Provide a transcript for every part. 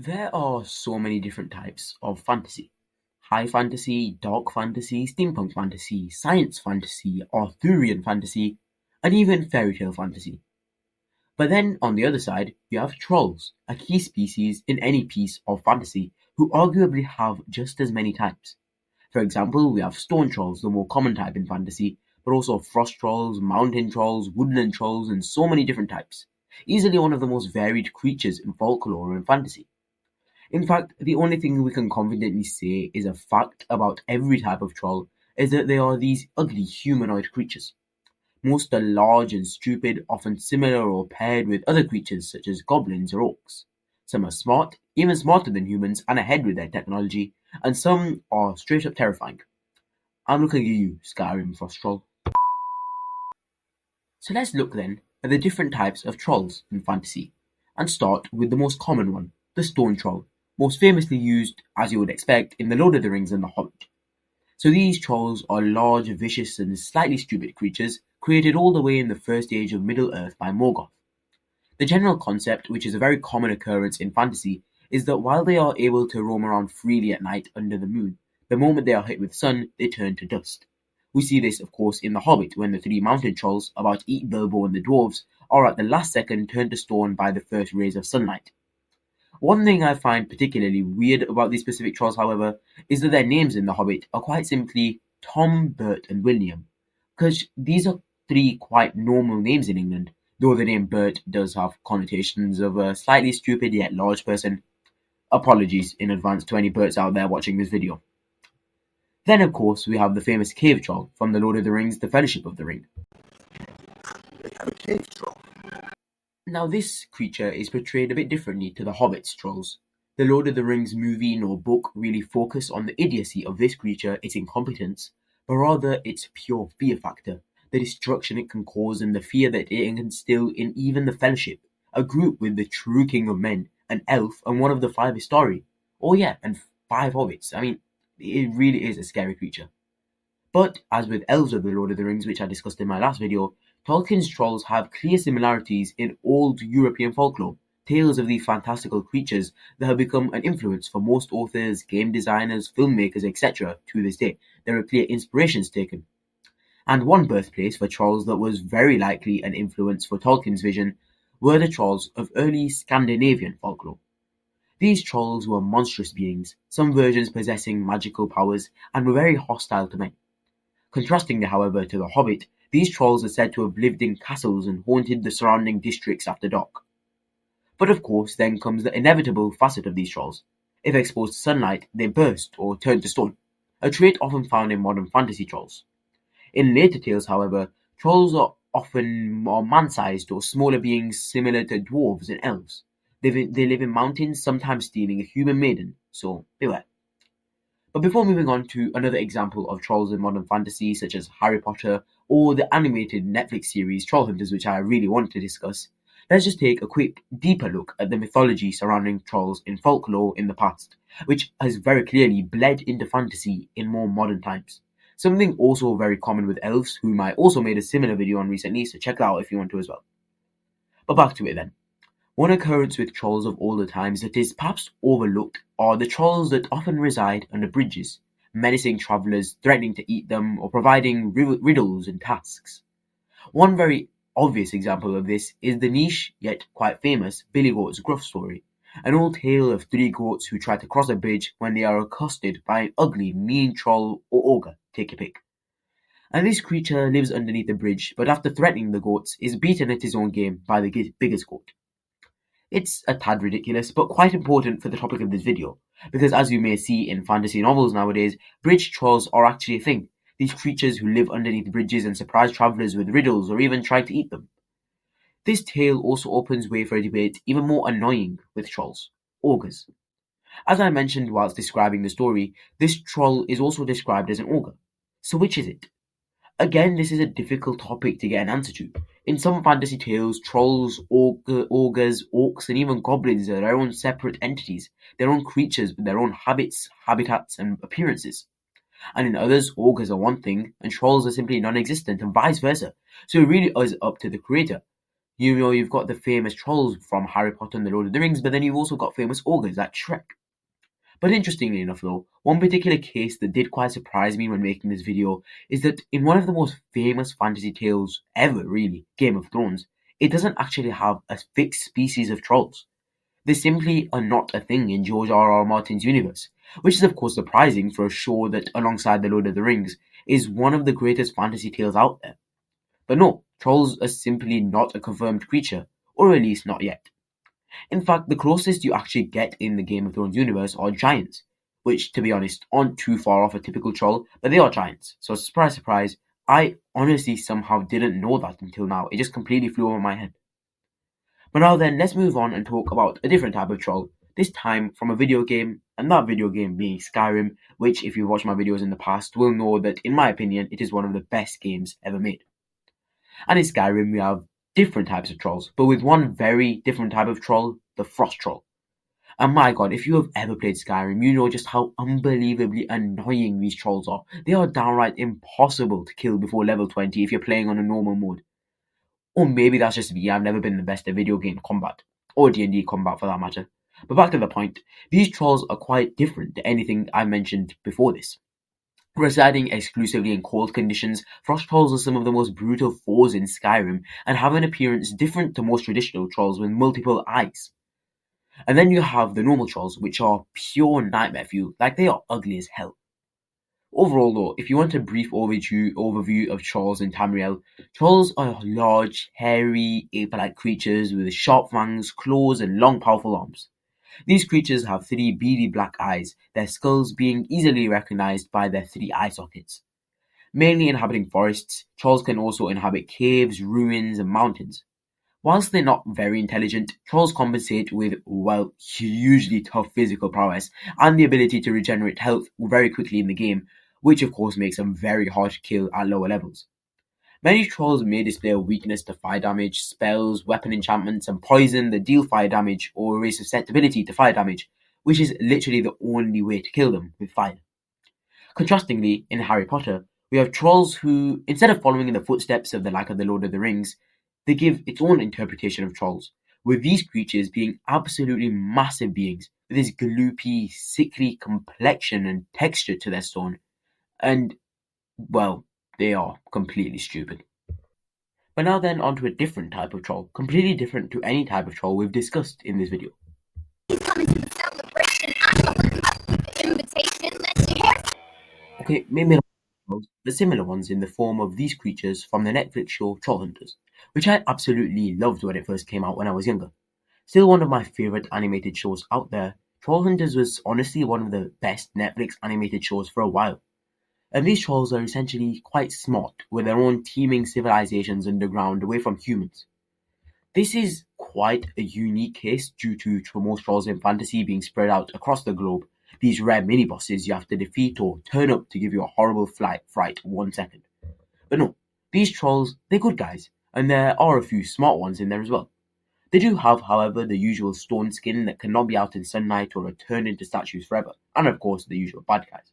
There are so many different types of fantasy. High fantasy, dark fantasy, steampunk fantasy, science fantasy, Arthurian fantasy, and even fairy tale fantasy. But then, on the other side, you have trolls, a key species in any piece of fantasy, who arguably have just as many types. For example, we have stone trolls, the more common type in fantasy, but also frost trolls, mountain trolls, woodland trolls, and so many different types. Easily one of the most varied creatures in folklore and fantasy. In fact, the only thing we can confidently say is a fact about every type of troll is that they are these ugly humanoid creatures. Most are large and stupid, often similar or paired with other creatures such as goblins or orcs. Some are smart, even smarter than humans and ahead with their technology, and some are straight up terrifying. I'm looking at you, Skyrim Frost Troll. So let's look then at the different types of trolls in fantasy, and start with the most common one, the stone troll, most famously used, as you would expect, in The Lord of the Rings and The Hobbit. So these trolls are large, vicious, and slightly stupid creatures created all the way in the first age of Middle-earth by Morgoth. The general concept, which is a very common occurrence in fantasy, is that while they are able to roam around freely at night under the moon, the moment they are hit with sun, they turn to dust. We see this, of course, in The Hobbit, when the three mountain trolls, about to eat Bilbo and the dwarves, are at the last second turned to stone by the first rays of sunlight. One thing I find particularly weird about these specific trolls, however, is that their names in The Hobbit are quite simply Tom, Bert, and William, because these are three quite normal names in England, though the name Bert does have connotations of a slightly stupid yet large person. Apologies in advance to any Berts out there watching this video. Then, of course, we have the famous cave troll from The Lord of the Rings, The Fellowship of the Ring. They have a cave troll. Now this creature is portrayed a bit differently to the Hobbit's trolls. The Lord of the Rings movie nor book really focus on the idiocy of this creature, its incompetence, but rather its pure fear factor, the destruction it can cause and the fear that it can instill in even the Fellowship, a group with the true king of men, an elf, and one of the five Istari. Oh yeah, and five hobbits. I mean, it really is a scary creature. But, as with elves of the Lord of the Rings, which I discussed in my last video, Tolkien's trolls have clear similarities in old European folklore, tales of these fantastical creatures that have become an influence for most authors, game designers, filmmakers, etc. to this day. There are clear inspirations taken. And one birthplace for trolls that was very likely an influence for Tolkien's vision were the trolls of early Scandinavian folklore. These trolls were monstrous beings, some versions possessing magical powers, and were very hostile to men. Contrasting, however, to the Hobbit, these trolls are said to have lived in castles and haunted the surrounding districts after dark. But of course, then comes the inevitable facet of these trolls. If exposed to sunlight, they burst or turn to stone, a trait often found in modern fantasy trolls. In later tales, however, trolls are often more man-sized or smaller beings similar to dwarves and elves. They live in mountains, sometimes stealing a human maiden, so beware. But before moving on to another example of trolls in modern fantasy, such as Harry Potter or the animated Netflix series Trollhunters, which I really want to discuss, let's just take a quick, deeper look at the mythology surrounding trolls in folklore in the past, which has very clearly bled into fantasy in more modern times. Something also very common with elves, whom I also made a similar video on recently, so check that out if you want to as well. But back to it then. One occurrence with trolls of older times that is perhaps overlooked are the trolls that often reside under bridges, menacing travellers, threatening to eat them, or providing riddles and tasks. One very obvious example of this is the niche, yet quite famous, Billy Goat's Gruff story, an old tale of three goats who try to cross a bridge when they are accosted by an ugly, mean troll or ogre, take your pick. And this creature lives underneath the bridge, but after threatening the goats, is beaten at his own game by the biggest goat. It's a tad ridiculous, but quite important for the topic of this video, because as you may see in fantasy novels nowadays, bridge trolls are actually a thing. These creatures who live underneath bridges and surprise travellers with riddles or even try to eat them. This tale also opens way for a debate even more annoying with trolls, ogres. As I mentioned whilst describing the story, this troll is also described as an ogre. So which is it? Again, this is a difficult topic to get an answer to. In some fantasy tales, trolls, ogres, orcs, and even goblins are their own separate entities, their own creatures with their own habits, habitats, and appearances. And in others, ogres are one thing, and trolls are simply non-existent, and vice versa. So it really is up to the creator. You've got the famous trolls from Harry Potter and the Lord of the Rings, but then you've also got famous ogres like Shrek. But interestingly enough though, one particular case that did quite surprise me when making this video is that in one of the most famous fantasy tales ever really, Game of Thrones, it doesn't actually have a fixed species of trolls. They simply are not a thing in George R.R. Martin's universe, which is of course surprising for a show that, alongside The Lord of the Rings, is one of the greatest fantasy tales out there. But no, trolls are simply not a confirmed creature, or at least not yet. In fact, the closest you actually get in the Game of Thrones universe are giants, which, to be honest, aren't too far off a typical troll, but they are giants. So surprise, surprise, I honestly somehow didn't know that until now. It just completely flew over my head. But now then, let's move on and talk about a different type of troll, this time from a video game, and that video game being Skyrim, which, if you've watched my videos in the past, will know that, in my opinion, it is one of the best games ever made. And in Skyrim, we have different types of trolls, but with one very different type of troll, the frost troll. And my god, if you have ever played Skyrim, you know just how unbelievably annoying these trolls are. They are downright impossible to kill before level 20 if you're playing on a normal mode. Or maybe that's just me, I've never been the best at video game combat, or D&D combat for that matter. But back to the point, these trolls are quite different to anything I mentioned before this. Residing exclusively in cold conditions, frost trolls are some of the most brutal foes in Skyrim and have an appearance different to most traditional trolls with multiple eyes. And then you have the normal trolls, which are pure nightmare fuel, like they are ugly as hell. Overall though, if you want a brief overview of trolls in Tamriel, trolls are large, hairy, ape-like creatures with sharp fangs, claws and long powerful arms. These creatures have 3 beady black eyes, their skulls being easily recognized by their 3 eye sockets. Mainly inhabiting forests, trolls can also inhabit caves, ruins, and mountains. Whilst they're not very intelligent, trolls compensate with, well, hugely tough physical prowess and the ability to regenerate health very quickly in the game, which of course makes them very hard to kill at lower levels. Many trolls may display a weakness to fire damage, spells, weapon enchantments, and poison that deal fire damage or raise susceptibility to fire damage, which is literally the only way to kill them with fire. Contrastingly, in Harry Potter, we have trolls who, instead of following in the footsteps of the Lord of the Rings, they give its own interpretation of trolls, with these creatures being absolutely massive beings with this gloopy, sickly complexion and texture to their stone, and, well, they are completely stupid. But now then, onto a different type of troll, completely different to any type of troll we've discussed in this video. Okay, maybe not trolls, but similar ones in the form of these creatures from the Netflix show Trollhunters, which I absolutely loved when it first came out when I was younger. Still one of my favourite animated shows out there, Trollhunters was honestly one of the best Netflix animated shows for a while. And these trolls are essentially quite smart, with their own teeming civilizations underground away from humans. This is quite a unique case due to most trolls in fantasy being spread out across the globe, these rare mini-bosses you have to defeat or turn up to give you a horrible fright 1 second. But no, these trolls, they're good guys, and there are a few smart ones in there as well. They do have, however, the usual stone skin that cannot be out in sunlight or are turned into statues forever, and of course the usual bad guys.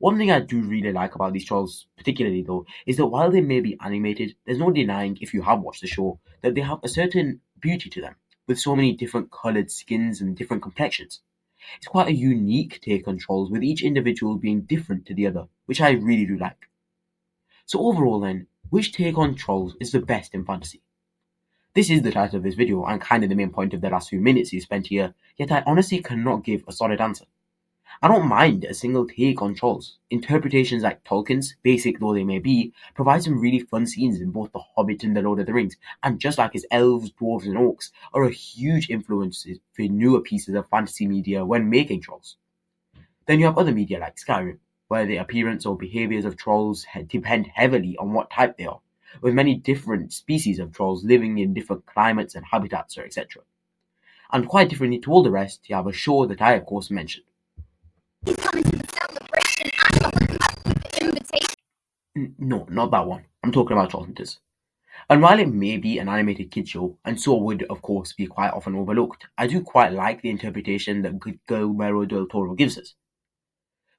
One thing I do really like about these trolls, particularly though, is that while they may be animated, there's no denying, if you have watched the show, that they have a certain beauty to them, with so many different coloured skins and different complexions. It's quite a unique take on trolls, with each individual being different to the other, which I really do like. So overall then, which take on trolls is the best in fantasy? This is the title of this video and kind of the main point of the last few minutes you spent here, yet I honestly cannot give a solid answer. I don't mind a single take on trolls. Interpretations like Tolkien's, basic though they may be, provide some really fun scenes in both The Hobbit and The Lord of the Rings, and just like his elves, dwarves and orcs are a huge influence for newer pieces of fantasy media when making trolls. Then you have other media like Skyrim, where the appearance or behaviours of trolls depend heavily on what type they are, with many different species of trolls living in different climates and habitats, etc. And quite differently to all the rest, you have a show that I of course mentioned. He's coming to the celebration. No, not that one. I'm talking about Trollhunters. And while it may be an animated kids show, and so would of course be quite often overlooked, I do quite like the interpretation that Guillermo del Toro gives us.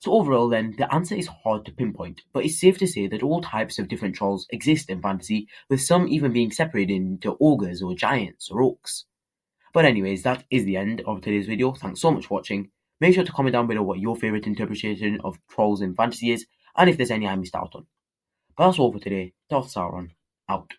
So overall then, the answer is hard to pinpoint, but it's safe to say that all types of different trolls exist in fantasy, with some even being separated into ogres or giants or orcs. But anyways, that is the end of today's video. Thanks so much for watching. Make sure to comment down below what your favourite interpretation of trolls in fantasy is, and if there's any I missed out on. But that's all for today. Darth Sauron, out.